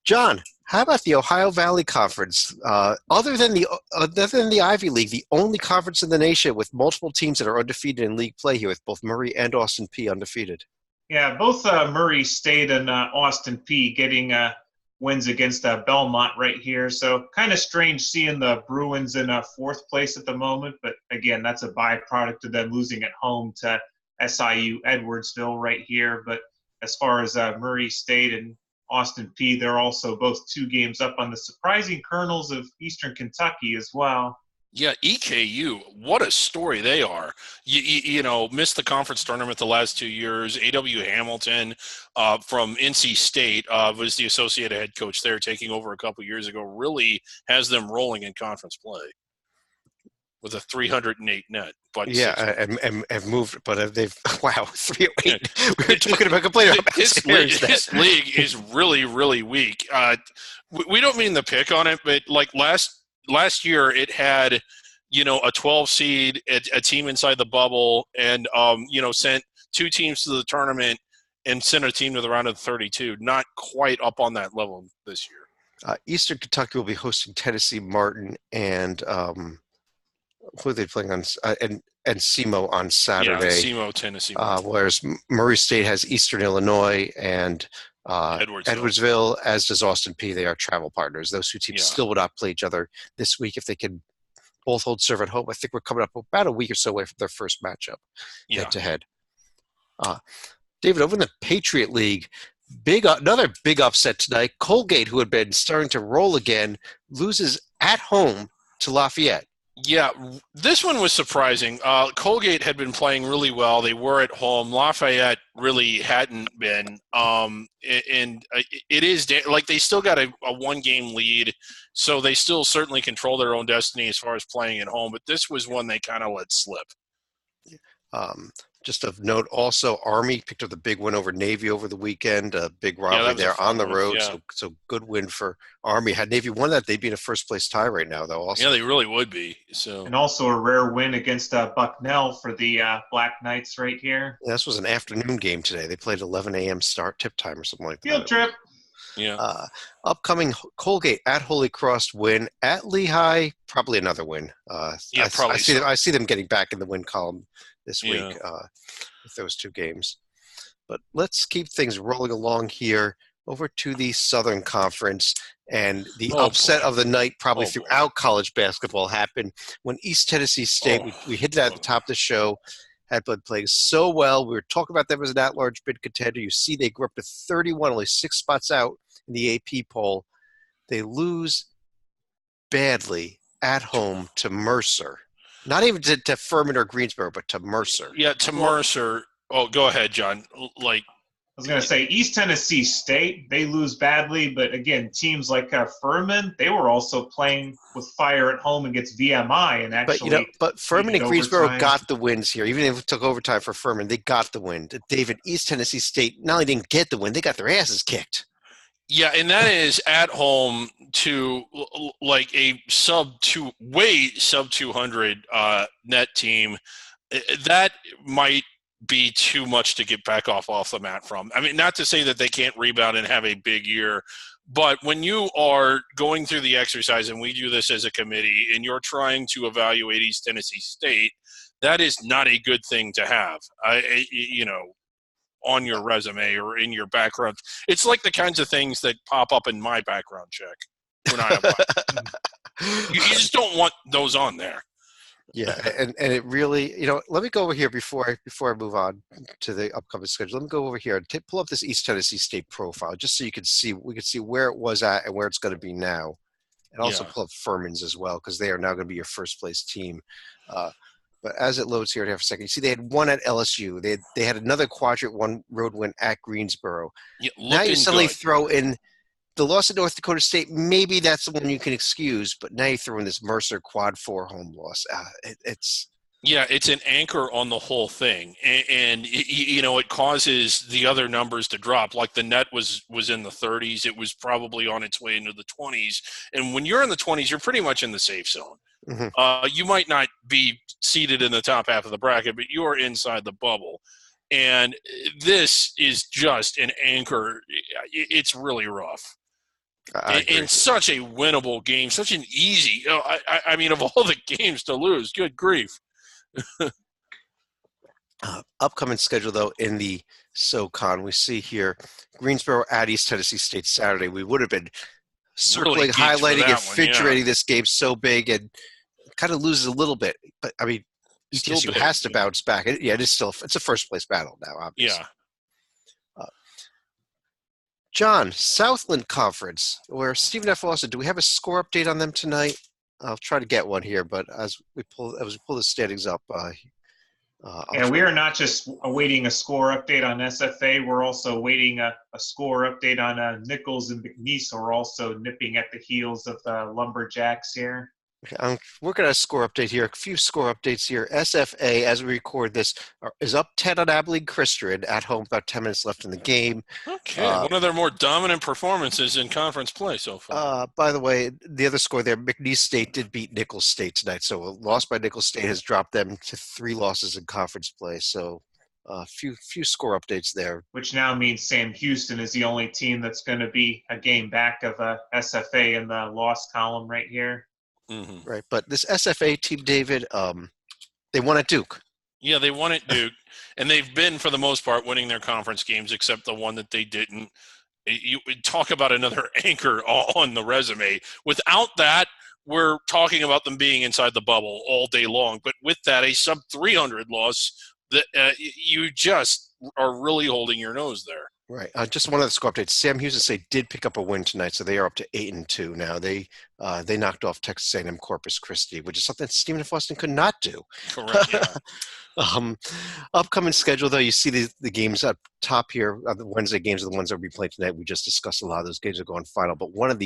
John, how about the Ohio Valley Conference? Other than the Ivy League, the only conference in the nation with multiple teams that are undefeated in league play here, with both Murray and Austin Peay undefeated. Yeah, both Murray State and Austin Peay getting wins against Belmont right here. So kind of strange seeing the Bruins in fourth place at the moment. But again, that's a byproduct of them losing at home to SIU Edwardsville right here. But as far as Murray State and Austin Peay, they're also both 2 games up on the surprising Colonels of Eastern Kentucky as well. Yeah, EKU, what a story they are. You know, missed the conference tournament the last 2 years. A.W. Hamilton from NC State was the associate head coach there, taking over a couple years ago. Really has them rolling in conference play with a 308 net. But yeah, and have moved, but they've 308. We were talking about complaining about his league is really, really weak. We don't mean to pick on it, but like last year it had, you know, a 12 seed, a team inside the bubble, and you know, sent 2 teams to the tournament and sent a team to the round of 32. Not quite up on that level this year. Eastern Kentucky will be hosting Tennessee Martin and who are they playing on? And SEMO on Saturday. Yeah, SEMO, Tennessee. Whereas Murray State has Eastern Illinois and Edwardsville, as does Austin Peay. They are travel partners. Those 2 teams still would not play each other this week if they can both hold serve at home. I think we're coming up about a week or so away from their first matchup, head-to-head. David, over in the Patriot League, another big upset tonight. Colgate, who had been starting to roll again, loses at home to Lafayette. Yeah, this one was surprising. Colgate had been playing really well. They were at home. Lafayette really hadn't been. And it is like they still got a 1-game lead, so they still certainly control their own destiny as far as playing at home. But this was one they kind of let slip. Just of note, also, Army picked up the big win over Navy over the weekend. A big rivalry there on the road, so good win for Army. Had Navy won that, they'd be in a first-place tie right now, though. Also, yeah, they really would be. So, and also a rare win against Bucknell for the Black Knights right here. Yeah, this was an afternoon game today. They played 11 a.m. start tip time or something like that. Field trip. Yeah. Upcoming Colgate at Holy Cross win. At Lehigh, probably another win. Probably. I see them getting back in the win column this week with those 2 games. But let's keep things rolling along here over to the Southern Conference. And the upset of the night probably throughout college basketball happened when East Tennessee State, we hit that at the top of the show, had been playing so well. We were talking about them as an at-large bid contender. You see they grew up to 31, only 6 spots out in the AP poll. They lose badly at home to Mercer. Not even to Furman or Greensboro, but to Mercer. Yeah, to Mercer. Oh, go ahead, John. I was going to say East Tennessee State, they lose badly. But, again, teams like Furman, they were also playing with fire at home against VMI. And actually, but Furman and Greensboro got the wins here. Even if it took overtime for Furman, they got the win. David, East Tennessee State not only didn't get the win, they got their asses kicked. Yeah, and that is at home to like a sub 200 net team. That might be too much to get back off the mat from. I mean, not to say that they can't rebound and have a big year, but when you are going through the exercise, and we do this as a committee, and you're trying to evaluate East Tennessee State, that is not a good thing to have. On your resume or in your background. It's like the kinds of things that pop up in my background check when I apply. You just don't want those on there. Yeah, and it really, let me go over here before I move on to the upcoming schedule. Let me go over here and pull up this East Tennessee State profile just so we can see where it was at and where it's going to be now. And also pull up Furman's as well, because they are now going to be your first place team. But as it loads here, half a second, you see they had one at LSU. They had another quadrant 1 road win at Greensboro. Yeah, now you suddenly throw in the loss at North Dakota State. Maybe that's the one you can excuse, but now you throw in this Mercer quad 4 home loss. It's an anchor on the whole thing, and it causes the other numbers to drop. Like the net was in the 30s, it was probably on its way into the 20s, and when you're in the 20s, you're pretty much in the safe zone. Mm-hmm. You might not be seated in the top half of the bracket, but you're inside the bubble. And this is just an anchor. It's really rough. In such a winnable game, such an easy. I mean, of all the games to lose, good grief. Upcoming schedule, though, in the SoCon, we see here Greensboro at East Tennessee State Saturday. We would have been circling, really highlighting, and refrigerating this game so big, and kind of loses a little bit. But I mean, ETSU has to bounce back. It's a first place battle now, obviously. Yeah. John, Southland Conference, where Stephen F. Austin, do we have a score update on them tonight? I'll try to get one here, but as we pull the standings up. We are not just awaiting a score update on SFA. We're also awaiting a score update on Nichols and McNeese, are also nipping at the heels of the Lumberjacks here. I'm working on a score update here. A few score updates here. SFA, as we record this, is up 10 on Abilene Christian at home. About 10 minutes left in the game. Okay, one of their more dominant performances in conference play so far. By the way, the other score there, McNeese State did beat Nichols State tonight. So a loss by Nichols State has dropped them to 3 losses in conference play. So a few score updates there. Which now means Sam Houston is the only team that's going to be a game back of SFA in the loss column right here. Mm-hmm. Right, but this SFA team, David, they won at Duke. Yeah, they won at Duke, and they've been, for the most part, winning their conference games, except the one that they didn't. You talk about another anchor on the resume. Without that, we're talking about them being inside the bubble all day long. But with that, a sub-300 loss, that you just are really holding your nose there. Right. Just one other score update. Sam Houston State did pick up a win tonight, so they are up to 8-2 now. They knocked off Texas A&M Corpus Christi, which is something Stephen F. Austin could not do. Correct. Yeah. Upcoming schedule, though, you see the games up top here. The Wednesday games are the ones that will be playing tonight. We just discussed a lot of those games are going final, but one of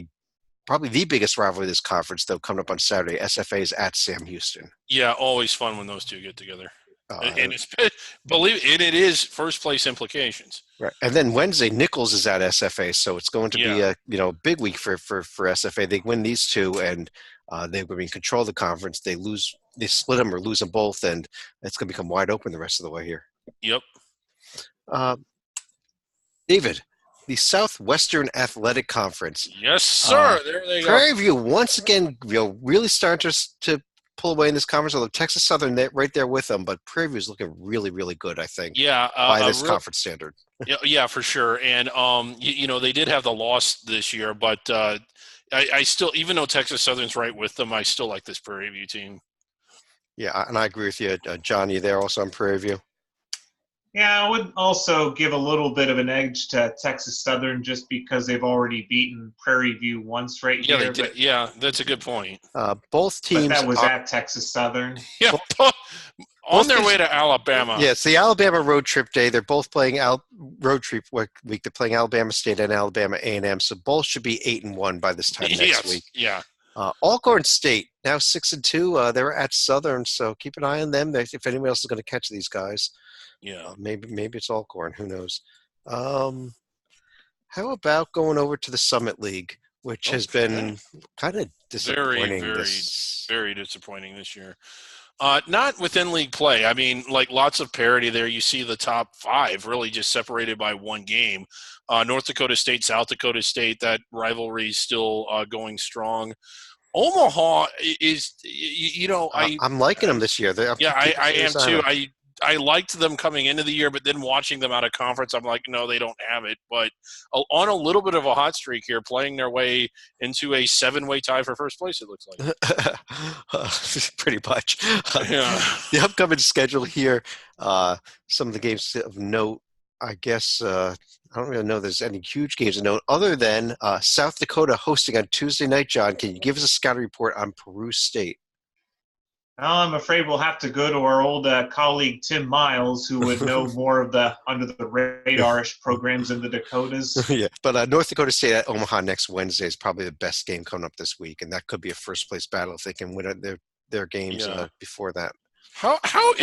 probably the biggest rivalry of this conference, though, coming up on Saturday, SFA is at Sam Houston. Yeah, always fun when those two get together. And it is first place implications. Right, and then Wednesday, Nichols is at SFA, so it's going to be a big week for SFA. They win these two, and they're going to be in control of the conference. They split them or lose them both, and it's going to become wide open the rest of the way here. Yep. David, the Southwestern Athletic Conference. Yes, sir. There they go. Prairie View once again, really starting to pull away in this conference, although Texas Southern right there with them, but Prairie View is looking really, really good, I think, by this conference standard. Yeah, for sure. And, they did have the loss this year, but I still, even though Texas Southern's right with them, I still like this Prairie View team. Yeah, and I agree with you. John, you there also on Prairie View? Yeah, I would also give a little bit of an edge to Texas Southern just because they've already beaten Prairie View once here. They did. Yeah, that's a good point. Both teams. But that was at Texas Southern. Yeah, on their way to Alabama. Yeah, it's the Alabama road trip day. They're both playing road trip week. They're playing Alabama State and Alabama A&M, so both should be 8-1 by this time next week. Yeah. Alcorn State now 6-2. They're at Southern, so keep an eye on them. If anyone else is going to catch these guys. Yeah, maybe it's Alcorn. Who knows? How about going over to the Summit League, which has been kind of disappointing. Very disappointing this year. Not within league play. I mean, like lots of parity there. You see the top 5 really just separated by one game. North Dakota State, South Dakota State. That rivalry is still going strong. Omaha is, I'm liking them this year. I am too. I liked them coming into the year, but then watching them out of conference, I'm like, no, they don't have it. But on a little bit of a hot streak here, playing their way into a 7-way tie for first place, it looks like. Pretty much. Yeah. The upcoming schedule here, some of the games of note, I guess I don't really know there's any huge games of note other than South Dakota hosting on Tuesday night. John, can you give us a scouting report on Peru State? Well, I'm afraid we'll have to go to our old colleague Tim Miles, who would know more of the under-the-radar-ish programs in the Dakotas. Yeah, but North Dakota State at Omaha next Wednesday is probably the best game coming up this week, and that could be a first-place battle if they can win their games before that. How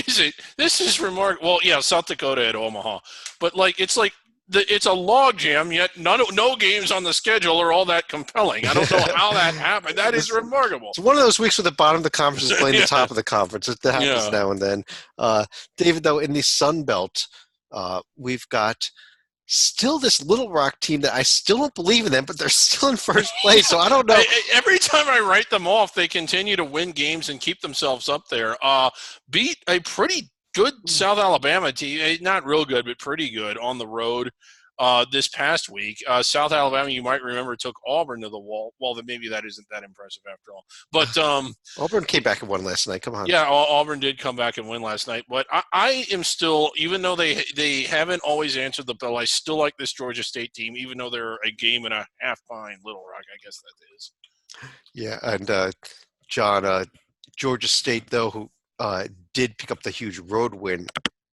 is it? This is remarkable. Well, yeah, South Dakota at Omaha, but it's a log jam. Yet no games on the schedule are all that compelling. I don't know how that happened. That is remarkable. It's one of those weeks where the bottom of the conference is playing the top of the conference. It happens now and then. David, though, in the Sun Belt, we've got still this Little Rock team that I still don't believe in them, but they're still in first place. So I don't know. Every time I write them off, they continue to win games and keep themselves up there. Beat a pretty good South Alabama team, not real good, but pretty good on the road this past week. South Alabama, you might remember, took Auburn to the wall. Well, then maybe that isn't that impressive after all. But Auburn came back and won last night. Come on. Yeah, Auburn did come back and win last night. But I am still, even though they haven't always answered the bell, I still like this Georgia State team, even though they're a game and a half behind Little Rock, I guess that is. Yeah, and John, Georgia State, though, who did pick up the huge road win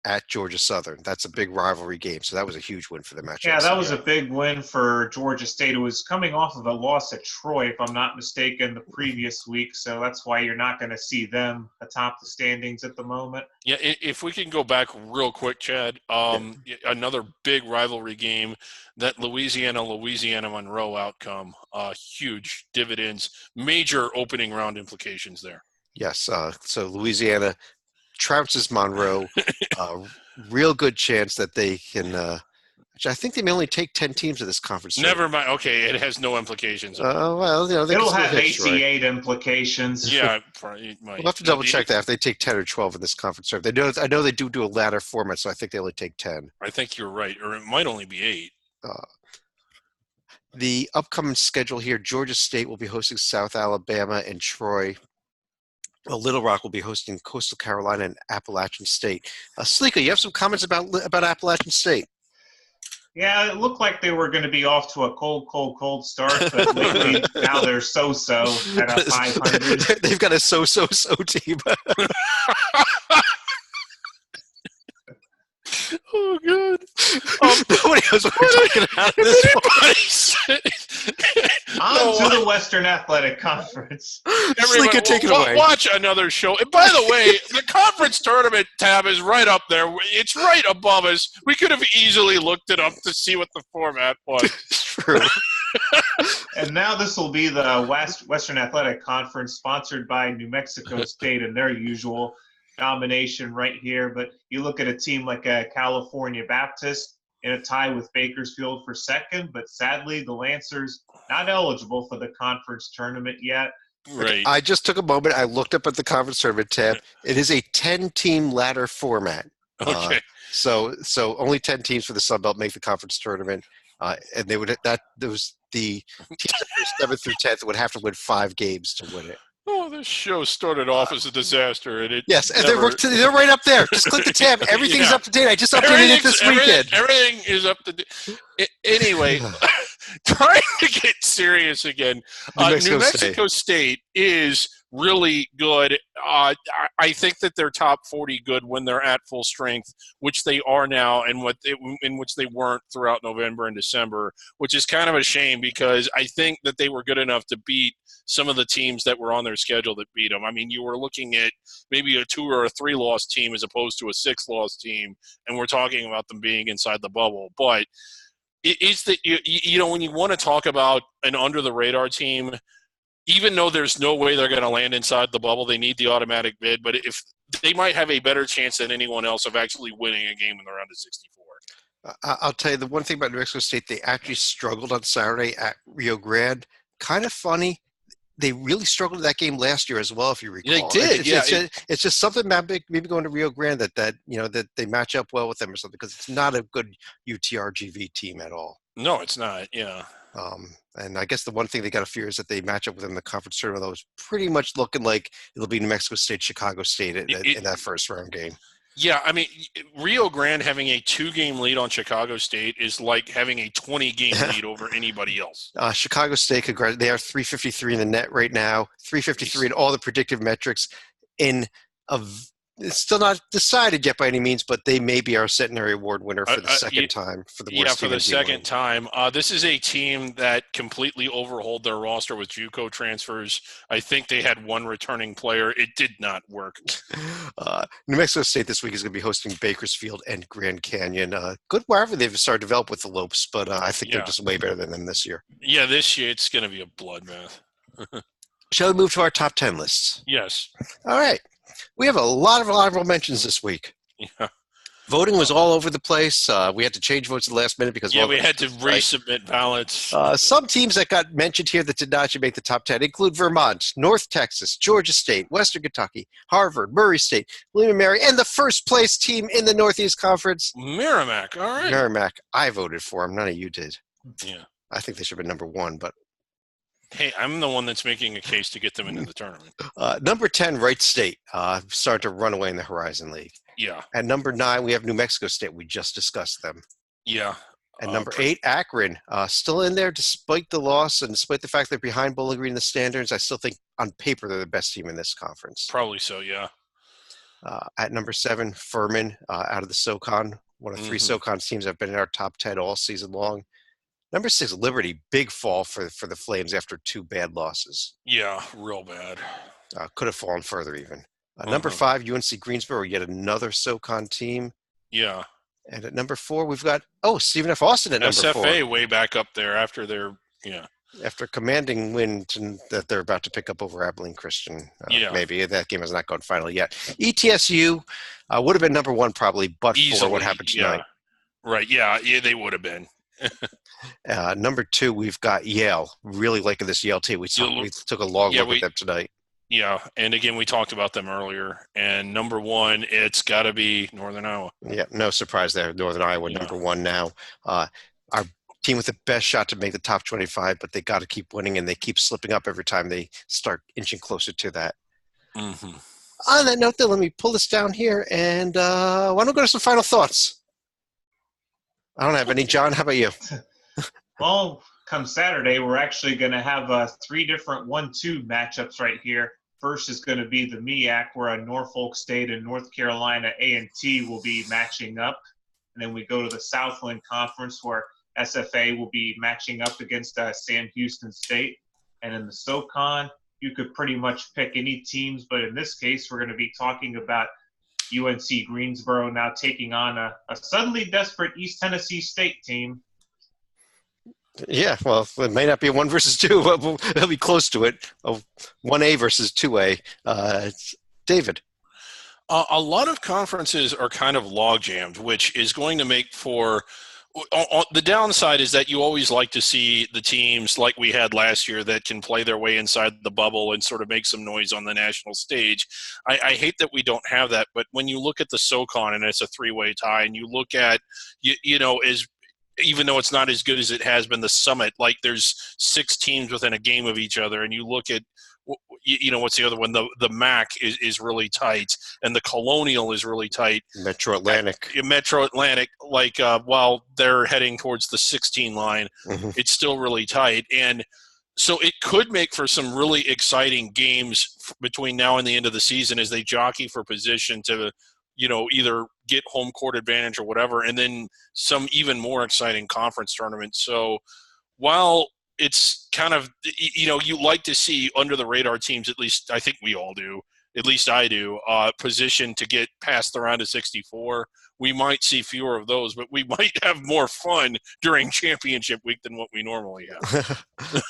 at Georgia Southern. That's a big rivalry game, so that was a huge win for the matchup. Yeah, that was a big win for Georgia State. It was coming off of a loss at Troy, if I'm not mistaken, the previous week, so that's why you're not going to see them atop the standings at the moment. Yeah, if we can go back real quick, Chad, another big rivalry game, that Louisiana Monroe outcome, huge dividends, major opening round implications there. Yes, so Louisiana trounces Monroe, real good chance that they can. Which I think they may only take 10 teams to this conference. Never mind. Okay, it has no implications. Well, it'll have ACA implications. Yeah, we'll have to double check that if they take 10 or 12 in this conference. I know they do a ladder format, so I think they only take 10. I think you're right, or it might only be 8. The upcoming schedule here: Georgia State will be hosting South Alabama and Troy. Little Rock will be hosting Coastal Carolina and Appalachian State. Sleeka, you have some comments about Appalachian State? Yeah, it looked like they were going to be off to a cold start, but lately now they're so-so at a 500. They've got a so team. Oh, God. Nobody knows what we're talking about at this point. On to the Western Athletic Conference. Sleeka, take it away. Watch another show. And by the way, the conference tournament tab is right up there. It's right above us. We could have easily looked it up to see what the format was. True. And now this will be the Western Athletic Conference, sponsored by New Mexico State and their usual domination right here. But you look at a team like California Baptist in a tie with Bakersfield for second, but sadly the Lancers not eligible for the conference tournament yet. Right. I just took a moment. I looked up at the conference tournament tab. It is a 10-team ladder format. Okay. So only 10 teams for the Sun Belt make the conference tournament, and there was the teams 7th through 10th would have to win 5 games to win it. Oh, this show started off as a disaster, and yes, and they're right up there. Just click the tab. Everything's up to date. I just updated it this weekend. Everything is up to date. Anyway, trying to get serious again. New Mexico State is really good. I think that they're top 40 good when they're at full strength, which they are now, and in which they weren't throughout November and December, which is kind of a shame because I think that they were good enough to beat some of the teams that were on their schedule that beat them. I mean, you were looking at maybe a 2 or a 3 loss team as opposed to a 6 loss team, and we're talking about them being inside the bubble. But it's that you know when you want to talk about an under the radar team, even though there's no way they're going to land inside the bubble, they need the automatic bid. But if they might have a better chance than anyone else of actually winning a game in the round of 64. I'll tell you the one thing about New Mexico State, they actually struggled on Saturday at Rio Grande. Kind of funny. They really struggled in that game last year as well, if you recall. They did, it's just something about maybe going to Rio Grande that they match up well with them or something, because it's not a good UTRGV team at all. No, it's not. Yeah. And I guess the one thing they got to fear is that they match up with them in the conference tournament. That was pretty much looking like it'll be New Mexico State, Chicago State in that first round game. Yeah, I mean, Rio Grande having a 2-game lead on Chicago State is like having a 20-game lead over anybody else. Chicago State, they are 353 in the net right now, 353 in all the predictive metrics. It's still not decided yet by any means, but they may be our Centenary Award winner for the second time. For the second time. This is a team that completely overhauled their roster with JUCO transfers. I think they had 1 returning player. It did not work. New Mexico State this week is going to be hosting Bakersfield and Grand Canyon. Good wherever they've started to develop with the Lopes, but I think they're just way better than them this year. Yeah, this year it's going to be a bloodbath. Shall we move to our top 10 lists? Yes. All right. We have a lot of honorable mentions this week. Yeah. Voting was all over the place. We had to change votes at the last minute because we had to resubmit ballots. Some teams that got mentioned here that did not actually make the top 10 include Vermont, North Texas, Georgia State, Western Kentucky, Harvard, Murray State, William & Mary, and the first place team in the Northeast Conference, Merrimack. All right, Merrimack. I voted for them. None of you did. Yeah, I think they should have been number 1, but. Hey, I'm the one that's making a case to get them into the tournament. Number 10, Wright State, starting to run away in the Horizon League. Yeah. At number 9, we have New Mexico State. We just discussed them. Yeah. And number 8, Akron, still in there despite the loss and despite the fact they're behind Bowling Green in the standards. I still think on paper they're the best team in this conference. Probably so, yeah. At number 7, Furman, out of the SoCon, one of 3 SoCon teams that have been in our top 10 all season long. Number 6, Liberty, big fall for the Flames after 2 bad losses. Yeah, real bad. Could have fallen further even. Number 5, UNC Greensboro, yet another SoCon team. Yeah. And at number 4, we've got, Stephen F. Austin at number 4. SFA way back up there after their, After a commanding win that they're about to pick up over Abilene Christian. Maybe that game has not gone final yet. ETSU would have been number 1 probably, but easily, for what happened tonight. Right, yeah, they would have been. Number 2, we've got Yale. Really liking this Yale team. We took a long look at them tonight. Yeah, and again, we talked about them earlier. And number 1, it's got to be Northern Iowa. Yeah, no surprise there. Northern Iowa, number 1 now. Our team with the best shot to make the top 25, but they got to keep winning, and they keep slipping up every time they start inching closer to that. Mm-hmm. On that note, then, let me pull this down here, and why don't we go to some final thoughts? I don't have any. John, how about you? Well, come Saturday, we're actually going to have 3 different 1-2 matchups right here. First is going to be the MEAC, where Norfolk State and North Carolina A&T will be matching up. And then we go to the Southland Conference, where SFA will be matching up against Sam Houston State. And in the SoCon, you could pretty much pick any teams, but in this case, we're going to be talking about UNC Greensboro now taking on a suddenly desperate East Tennessee State team. Yeah, well, it may not be a 1 versus 2, but it'll be close to it. 1A versus 2A. David. A lot of conferences are kind of log jammed, which is going to make for the downside is that you always like to see the teams like we had last year that can play their way inside the bubble and sort of make some noise on the national stage. I hate that we don't have that, but when you look at the SoCon and it's a 3-way tie, and you look at, even though it's not as good as it has been the Summit, like there's 6 teams within a game of each other, and you look at, what's the other one? The MAC is really tight, and the Colonial is really tight. Metro Atlantic, while they're heading towards the 16 line, it's still really tight. And so it could make for some really exciting games between now and the end of the season as they jockey for position to, either get home court advantage or whatever, and then some even more exciting conference tournaments. So while it's kind of, you like to see under the radar teams, at least I think we all do, at least I do, position to get past the round of 64. We might see fewer of those, but we might have more fun during championship week than what we normally have.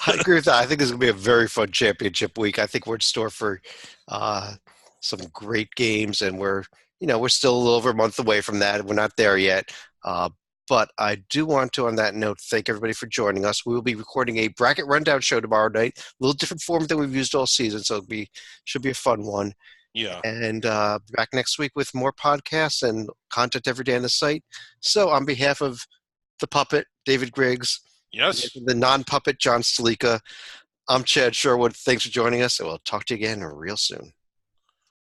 I agree with that. I think this is going to be a very fun championship week. I think we're in store for some great games, and we're still a little over a month away from that. We're not there yet. But I do want to, on that note, thank everybody for joining us. We will be recording a bracket rundown show tomorrow night, a little different form than we've used all season, so should be a fun one. Yeah. And back next week with more podcasts and content every day on the site. So on behalf of the puppet, David Griggs, yes, the non-puppet, John Stalika, I'm Chad Sherwood. Thanks for joining us, and we'll talk to you again real soon.